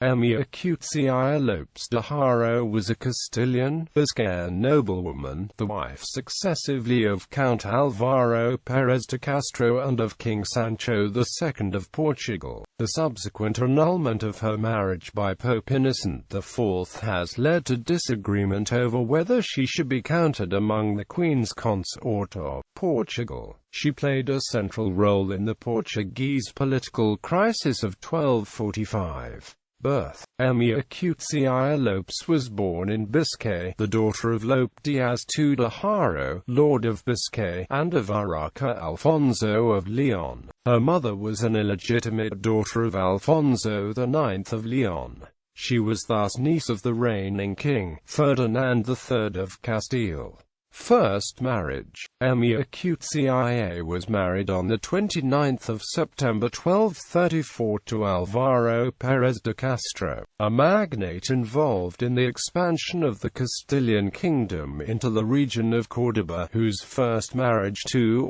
Mécia Lopes de Haro was a Castilian, Biscayan noblewoman, the wife successively of Count Álvaro Pérez de Castro and of King Sancho II of Portugal. The subsequent annulment of her marriage by Pope Innocent IV has led to disagreement over whether she should be counted among the Queen's consort of Portugal. She played a central role in the Portuguese political crisis of 1245. Birth: Mécia Lopes was born in Biscay, the daughter of Lope Diaz II de Haro, Lord of Biscay, and of Araca Alfonso of Leon. Her mother was an illegitimate daughter of Alfonso IX of Leon. She was thus niece of the reigning king, Ferdinand III of Castile. First marriage: Mécia was married on 29 September 1234 to Álvaro Pérez de Castro, a magnate involved in the expansion of the Castilian kingdom into the region of Córdoba, whose first marriage to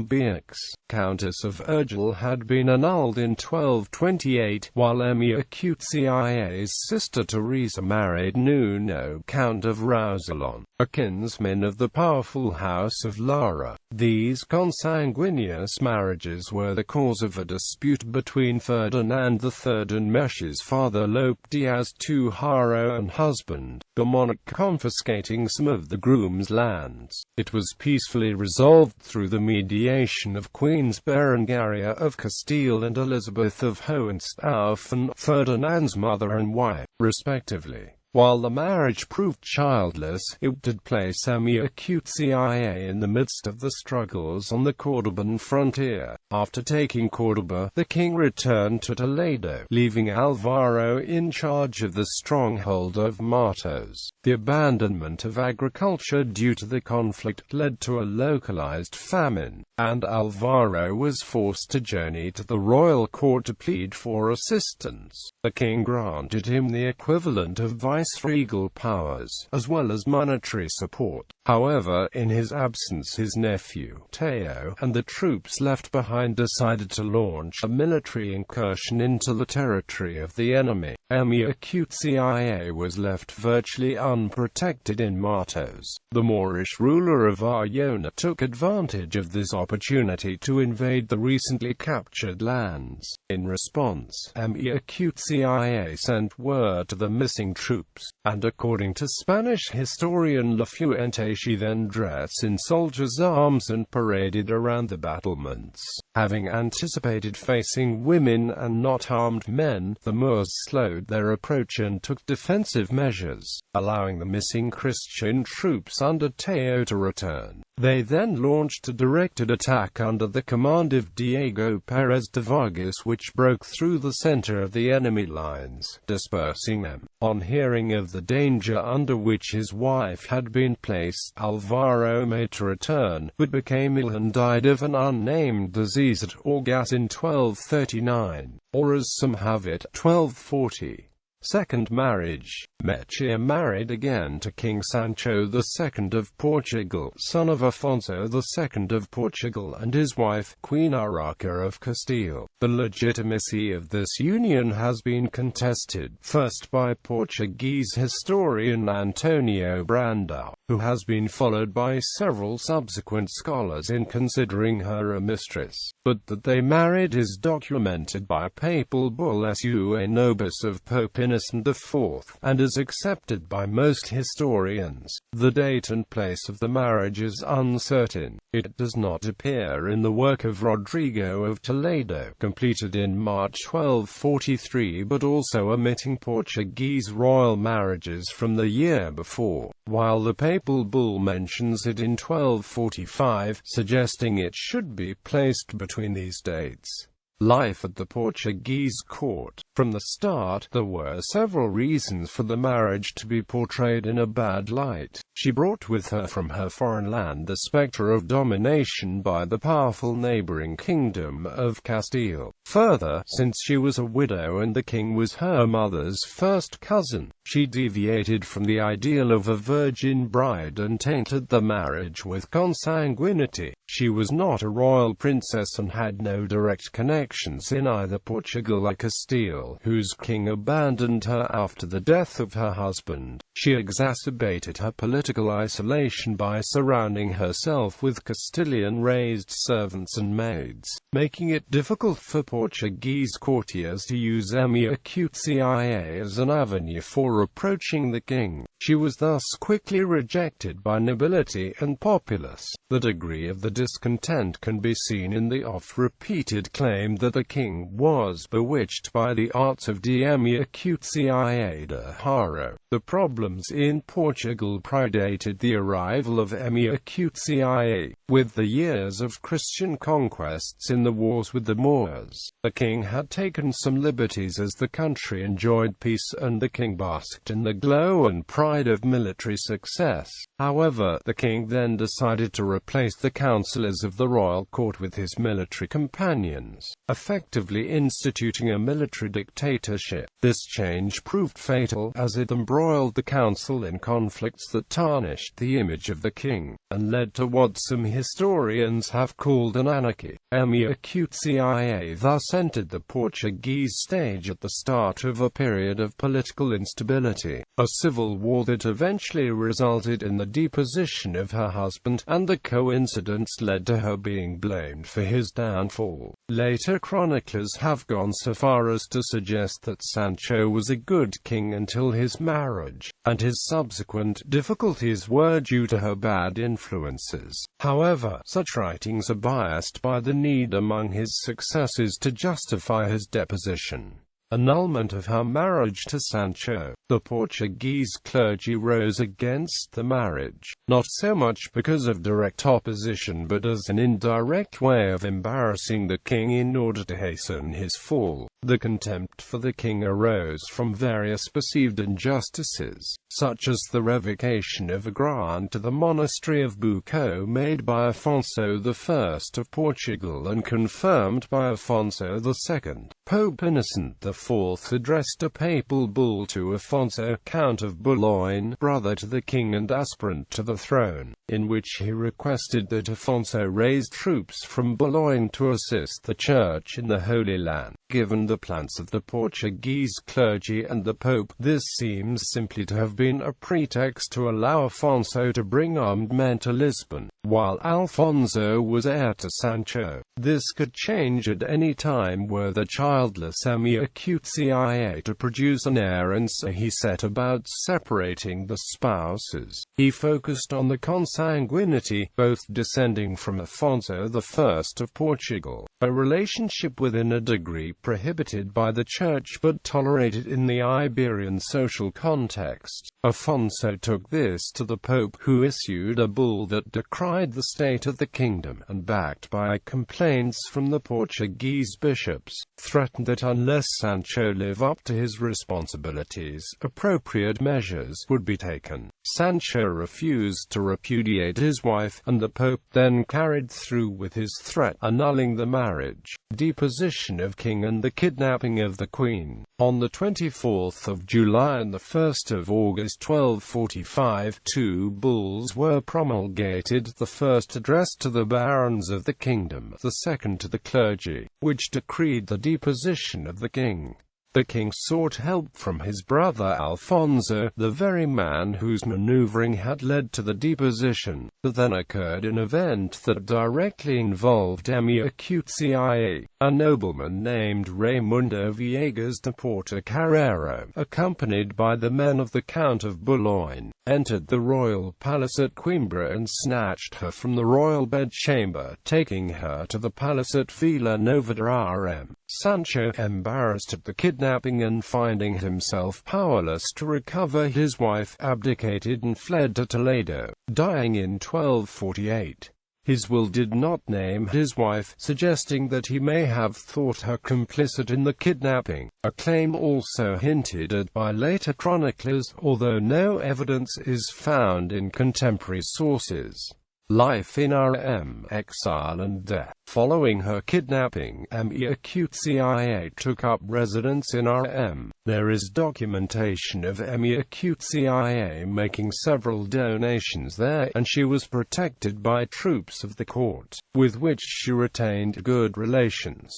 Beatrix, Countess of Urgel, had been annulled in 1228, while Mécia's sister Teresa married Nuno, Count of Roussillon, a kinsman of the powerful House of Lara. These consanguineous marriages were the cause of a dispute between Ferdinand III and Mécia's father Lope Diaz II Haro and husband, the monarch confiscating some of the groom's lands. It was peacefully resolved through the mediation of Queens Berengaria of Castile and Elizabeth of Hohenstaufen, Ferdinand's mother and wife, respectively. While the marriage proved childless, it did place Mécia in the midst of the struggles on the Cordoban frontier. After taking Córdoba, the king returned to Toledo, leaving Álvaro in charge of the stronghold of Matos. The abandonment of agriculture due to the conflict led to a localized famine, and Álvaro was forced to journey to the royal court to plead for assistance. The king granted him the equivalent of viceregal powers, as well as monetary support. However, in his absence his nephew, Teo, and the troops left behind decided to launch a military incursion into the territory of the enemy. Mécia was left virtually unprotected in Matos. The Moorish ruler of Ayona took advantage of this opportunity to invade the recently captured lands. In response, Mécia sent word to the missing troops, and according to Spanish historian La Fuente, she then dressed in soldiers' arms and paraded around the battlements. Having anticipated facing women and not armed men, the Moors slowed their approach and took defensive measures, allowing the missing Christian troops under Teo to return. They then launched a directed attack under the command of Diego Pérez de Vargas, which broke through the center of the enemy lines, dispersing them. On hearing of the danger under which his wife had been placed, Álvaro made to return, but became ill and died of an unnamed disease at Orgaz in 1239, or as some have it, 1240. Second marriage: Mécia married again to King Sancho II of Portugal, son of Afonso II of Portugal, and his wife, Queen Araca of Castile. The legitimacy of this union has been contested, first by Portuguese historian Antonio Brandão, who has been followed by several subsequent scholars in considering her a mistress, but that they married is documented by papal bull Sua Nobis of Pope Innocent IV, and is accepted by most historians. The date and place of the marriage is uncertain. It does not appear in the work of Rodrigo of Toledo, completed in March 1243, but also omitting Portuguese royal marriages from the year before, while the papal bull mentions it in 1245, suggesting it should be placed between these dates. Life at the Portuguese court. From the start, there were several reasons for the marriage to be portrayed in a bad light. She brought with her from her foreign land the spectre of domination by the powerful neighboring kingdom of Castile. Further, since she was a widow and the king was her mother's first cousin, she deviated from the ideal of a virgin bride and tainted the marriage with consanguinity. She was not a royal princess and had no direct connection connections in either Portugal or Castile, whose king abandoned her after the death of her husband. She exacerbated her political isolation by surrounding herself with Castilian-raised servants and maids, making it difficult for Portuguese courtiers to use Emia-Qtia as an avenue for approaching the king. She was thus quickly rejected by nobility and populace. The degree of the discontent can be seen in the oft-repeated claim that the king was bewitched by the arts of Emia-Qtia. Haro. The problems in Portugal predated the arrival of Emia-Qtia. With the years of Christian conquests in the wars with the Moors, the king had taken some liberties as the country enjoyed peace and the king basked in the glow and pride of military success. However, the king then decided to replace the councillors of the royal court with his military companions, effectively instituting a military dictatorship. This change proved fatal, as it embroiled the council in conflicts that tarnished the image of the king, and led to what some historians have called an anarchy. Emia-Qtia thus entered the Portuguese stage at the start of a period of political instability, a civil war that eventually resulted in the deposition of her husband, and the coincidence led to her being blamed for his downfall. Later chroniclers have gone so far as to suggest that Sancho was a good king until his marriage, and his subsequent difficulties were due to her bad influences. However, such writings are biased by the need among his successors to justify his deposition. Annulment of her marriage to Sancho. The Portuguese clergy rose against the marriage, not so much because of direct opposition but as an indirect way of embarrassing the king in order to hasten his fall. The contempt for the king arose from various perceived injustices, such as the revocation of a grant to the monastery of Buco made by Afonso I of Portugal and confirmed by Afonso II. Pope Innocent IV addressed a papal bull to Afonso, Count of Boulogne, brother to the king and aspirant to the throne, in which he requested that Afonso raise troops from Boulogne to assist the Church in the Holy Land. Given the plans of the Portuguese clergy and the Pope, this seems simply to have been a pretext to allow Afonso to bring armed men to Lisbon, while Alfonso was heir to Sancho. This could change at any time were the childless Emia-Qtia to produce an heir, and so he set about separating the spouses. He focused on the consanguinity, both descending from Afonso I of Portugal, a relationship within a degree prohibited by the Church but tolerated in the Iberian social context. Afonso took this to the Pope, who issued a bull that decried the state of the kingdom, and backed by complaints from the Portuguese bishops, threatened that unless Sancho lived up to his responsibilities, appropriate measures would be taken. Sancho refused to repudiate his wife, and the Pope then carried through with his threat, annulling the marriage, deposition of king and the kidnapping of the queen. On the 24th of July and the 1st of August 1245, two bulls were promulgated, the first addressed to the barons of the kingdom, the second to the clergy, which decreed the deposition of the king. The king sought help from his brother Alfonso, the very man whose maneuvering had led to the deposition. Then occurred an event that directly involved Emia-Qtia. A nobleman named Raimundo Viegas de Portocarrero, accompanied by the men of the Count of Boulogne, entered the royal palace at Coimbra and snatched her from the royal bedchamber, taking her to the palace at Vila Nova de Arem. Sancho, embarrassed at the kidnapping and finding himself powerless to recover his wife, abdicated and fled to Toledo, dying in 1248. His will did not name his wife, suggesting that he may have thought her complicit in the kidnapping, a claim also hinted at by later chroniclers, although no evidence is found in contemporary sources. Life in Rm, exile and death. Following her kidnapping, Emia-Qtia took up residence in Rm. There is documentation of Emia-Qtia making several donations there, and she was protected by troops of the court, with which she retained good relations.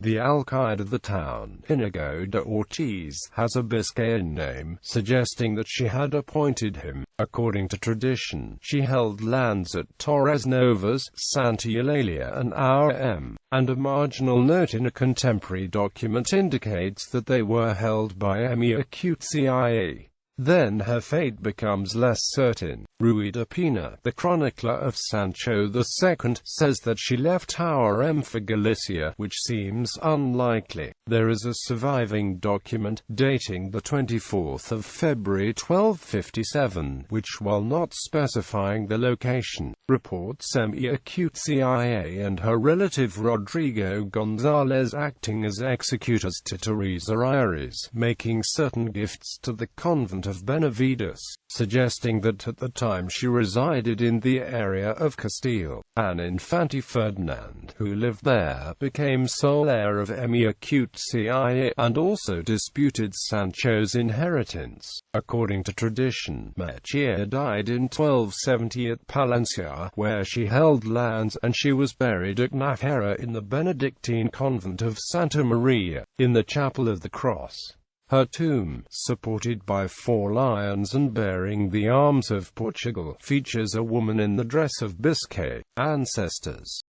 The alcaide of the town, Inigo de Ortiz, has a Biscayan name, suggesting that she had appointed him. According to tradition, she held lands at Torres Novas, Santa Eulalia and Aurem, and a marginal note in a contemporary document indicates that they were held by Mécia. Then her fate becomes less certain. Ruy de Pina, the chronicler of Sancho II, says that she left Aurem for Galicia, which seems unlikely. There is a surviving document, dating the 24th of February 1257, which, while not specifying the location, reports Mécia and her relative Rodrigo González acting as executors to Teresa Iris, making certain gifts to the convent of Benavides, suggesting that at the time she resided in the area of Castile. An Infante Ferdinand, who lived there, became sole heir of Mécia and also disputed Sancho's inheritance. According to tradition, Mécia died in 1270 at Palencia, where she held lands, and she was buried at Nájera in the Benedictine convent of Santa Maria, in the Chapel of the Cross. Her tomb, supported by 4 lions and bearing the arms of Portugal, features a woman in the dress of Biscay ancestors.